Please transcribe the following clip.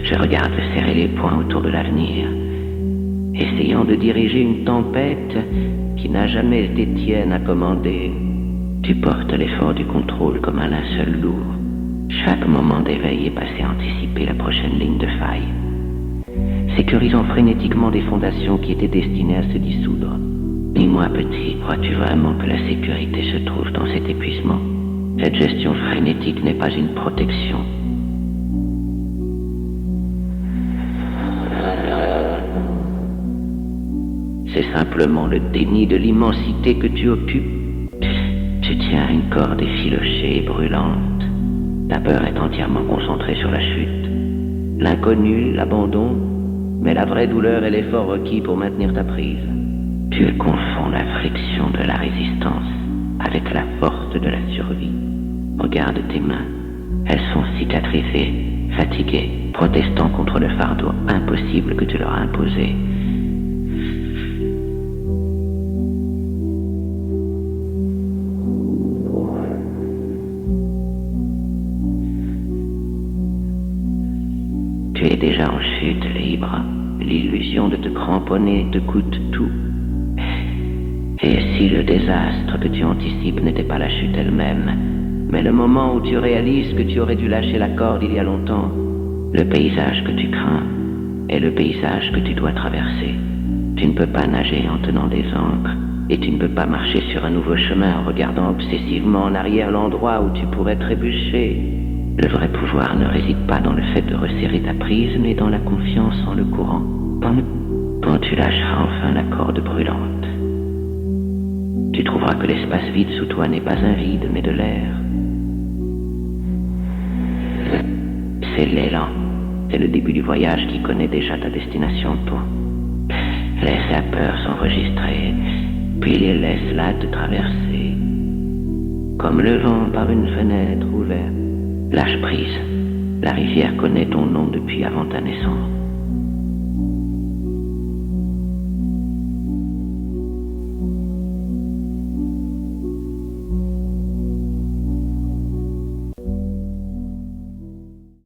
Je regarde serrer les poings autour de l'avenir, essayant de diriger une tempête qui n'a jamais été tienne à commander. Tu portes l'effort du contrôle comme un linceul lourd. Chaque moment d'éveil est passé à anticiper la prochaine ligne de faille, sécurisant frénétiquement des fondations qui étaient destinées à se dissoudre. Dis-moi, petit, crois-tu vraiment que la sécurité se trouve dans cet épuisement? Cette gestion frénétique n'est pas une protection. C'est simplement le déni de l'immensité que tu occupes. Tu tiens une corde effilochée et brûlante. Ta peur est entièrement concentrée sur la chute, l'inconnu, l'abandon, mais la vraie douleur est l'effort requis pour maintenir ta prise. Tu confonds la friction de la résistance avec la force de la survie. Regarde tes mains, elles sont cicatrisées, fatiguées, protestant contre le fardeau impossible que tu leur as imposé. Tu es déjà en chute libre. L'illusion de te cramponner te coûte tout. Et si le désastre que tu anticipes n'était pas la chute elle-même, mais le moment où tu réalises que tu aurais dû lâcher la corde il y a longtemps, le paysage que tu crains est le paysage que tu dois traverser. Tu ne peux pas nager en tenant des ancres, et tu ne peux pas marcher sur un nouveau chemin en regardant obsessivement en arrière l'endroit où tu pourrais trébucher. Le vrai pouvoir ne réside pas dans le fait de resserrer ta prise, mais dans la confiance en le courant. Quand tu lâcheras enfin la corde brûlante, tu trouveras que l'espace vide sous toi n'est pas un vide, mais de l'air. C'est l'élan, c'est le début du voyage qui connaît déjà ta destination pour. Laisse la peur s'enregistrer, puis laisse-la te traverser. Comme le vent par une fenêtre ouverte. Lâche prise, la rivière connaît ton nom depuis avant ta naissance.